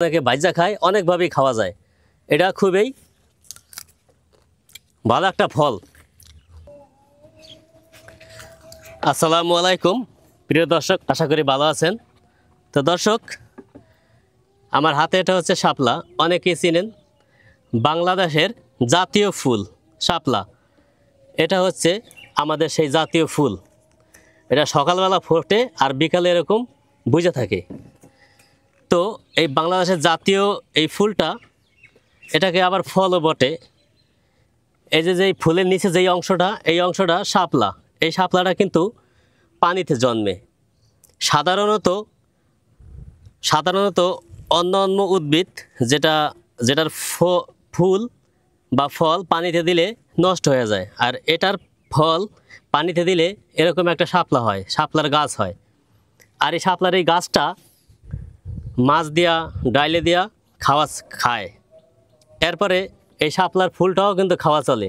অনেকে ভাজা খায়, অনেকভাবেই খাওয়া যায়। এটা খুবই ভালো একটা ফল। আসসালামু আলাইকুম প্রিয় দর্শক, আশা করি ভালো আছেন। তো দর্শক, আমার হাতে এটা হচ্ছে শাপলা। অনেকেই চিনেন, বাংলাদেশের জাতীয় ফুল শাপলা। এটা হচ্ছে আমাদের সেই জাতীয় ফুল। এটা সকালবেলা ফোটে আর বিকালে এরকম বুঝে থাকে। তো এই বাংলাদেশের জাতীয় এই ফুলটা, এটাকে আবার ফলও বটে। এই যে যেই ফুলের নিচে যেই অংশটা, এই অংশটা শাপলা। এই শাপলাটা কিন্তু পানিতে জন্মে। সাধারণত অন্য উদ্ভিদ যেটার ফুল বা ফল পানিতে দিলে নষ্ট হয়ে যায়, আর এটার ফল পানিতে দিলে এরকম একটা শাপলা হয়, শাপলার গাছ হয়। আর এই শাপলার এই গাছটা মাছ দিয়া ডাইলে দিয়া খায়। এরপরে এই শাপলার ফুলটাও কিন্তু খাওয়া চলে।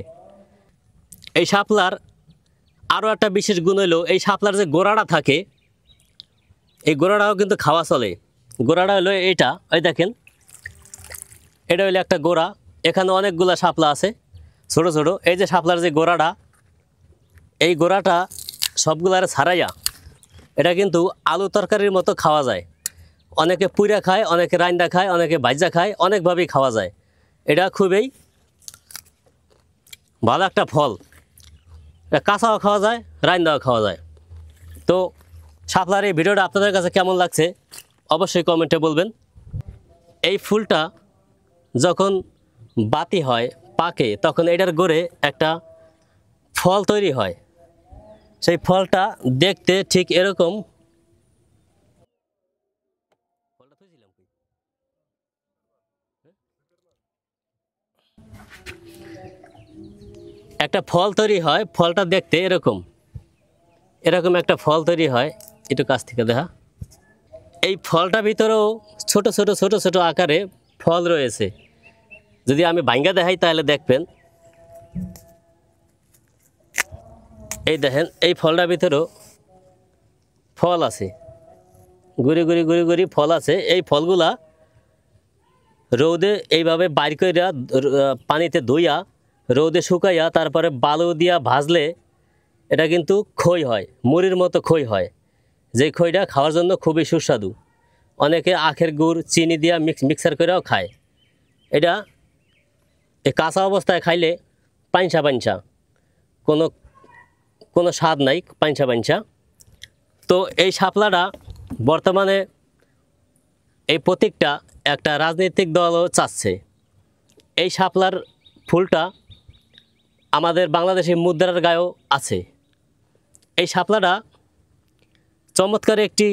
এই শাপলার আরও একটা বিশেষ গুণ হলো, এই শাপলার যে গোড়াটা থাকে, এই গোড়াটাও কিন্তু খাওয়া চলে। গোড়াটা হলো এইটা, ওই দেখেন, এটা হলো একটা গোড়া। এখানে অনেকগুলা শাপলা আছে ছোট ছোট। এই যে শাপলার যে গোড়াটা, এই গোড়াটা সবগুলার ছাড়াইয়া এটা কিন্তু আলু তরকারির মতো খাওয়া যায়। অনেকে পুইরা খায়, অনেকে রাইন্দা খায়, অনেকে ভাজা খায়, অনেকভাবেই খাওয়া যায়। এটা খুবই ভালো একটা ফল। এটা কাঁচাও খাওয়া যায়, রাইন্দাও খাওয়া যায়। তো শাপলার এই ভিডিওটা আপনাদের কাছে কেমন লাগছে অবশ্যই কমেন্টে বলবেন। এই ফুলটা যখন বাতি হয়, পাকে, তখন এটার গোড়ে একটা ফল তৈরি হয়। সেই ফলটা দেখতে ঠিক এরকম। একটা ফল তৈরি হয়, ফলটা দেখতে এরকম একটা ফল তৈরি হয়। একটু কাছ থেকে দেখা। এই ফলটার ভিতরেও ছোট ছোট ছোট ছোট আকারে ফল রয়েছে। যদি আমি ভাঙ্গা দেখাই তাহলে দেখবেন। এই দেখেন, এই ফলটার ভিতরেও ফল আছে, গুড়ি গুড়ি গুড়ি গুড়ি ফল আছে। এই ফলগুলা রৌদে এইভাবে বাইর কইরা পানিতে ধুইয়া রৌদে শুকাইয়া তারপরে বালু দিয়া ভাজলে এটা কিন্তু খই হয়, মুড়ির মতো খই হয়। যেই খইটা খাওয়ার জন্য খুবই সুস্বাদু। অনেকে আখের গুড় চিনি দিয়া মিক্সার করেও খায়। এটা এই কাঁচা অবস্থায় খাইলে পাইনসা পাইনসা, কোনো কোনো স্বাদ নাই, পাইনসা পাইনসা। তো এই শাপলাটা বর্তমানে এই প্রতীকটা একটা রাজনৈতিক দলও চাচ্ছে। এই শাপলার ফুলটা আমাদের বাংলাদেশি মুদ্রার গায়েও আছে। এই শাপলাটা চমৎকার একটি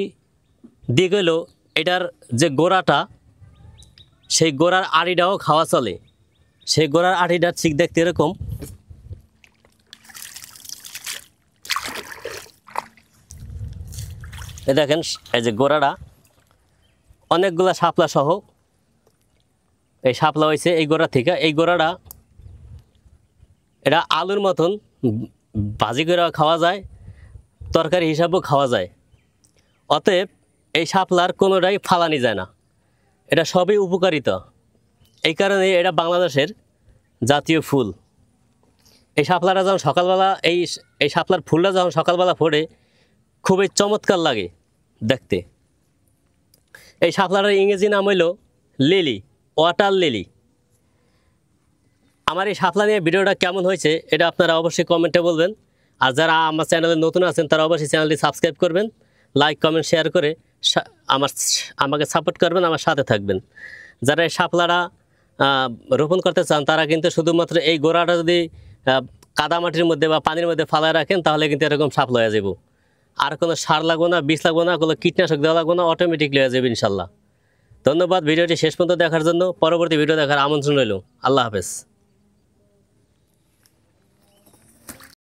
দিক হলো, এটার যে গোড়াটা, সেই গোড়ার আড়িটাও খাওয়া চলে। সেই গোড়ার আড়িটা ঠিক দেখতে এরকম। এ দেখেন, এই যে গোড়াটা অনেকগুলা শাপলা সহ এই শাপলা হয়েছে এই গোড়া থেকে। এই গোড়াটা এটা আলুর মতন ভাজি করে খাওয়া যায়, তরকারি হিসাবেও খাওয়া যায়। অতএব এই শাপলার কোনোটাই ফালানি যায় না, এটা সবই উপকারিতা। এই কারণে এটা বাংলাদেশের জাতীয় ফুল। এই শাপলাটা যখন সকালবেলা এই শাপলার ফুলটা যখন সকালবেলা ফোটে, খুবই চমৎকার লাগে দেখতে। এই শাপলাটার ইংরেজি নাম হইল লিলি, ওয়াটার লিলি। আমার এই শাপলা নিয়ে ভিডিওটা কেমন হয়েছে এটা আপনারা অবশ্যই কমেন্টে বলবেন। আর যারা আমার চ্যানেলে নতুন আছেন তারা অবশ্যই চ্যানেলটি সাবস্ক্রাইব করবেন, লাইক কমেন্ট শেয়ার করে আমাকে সাপোর্ট করবেন, আমার সাথে থাকবেন। যারা এই শাপলাটা রোপণ করতে চান তারা কিন্তু শুধুমাত্র এই গোড়াটা যদি কাদামাটির মধ্যে বা পানির মধ্যে ফালায় রাখেন তাহলে কিন্তু এরকম শাপলা হয়ে যাব। আর কোনো সার লাগবো না, বিষ লাগবো না, কোনো কীটনাশক দেওয়া লাগবো না, অটোমেটিকলি হয়ে যাবে ইনশাল্লাহ। ধন্যবাদ ভিডিওটি শেষ পর্যন্ত দেখার জন্য। পরবর্তী ভিডিও দেখার আমন্ত্রণ রইল। আল্লাহ হাফেজ।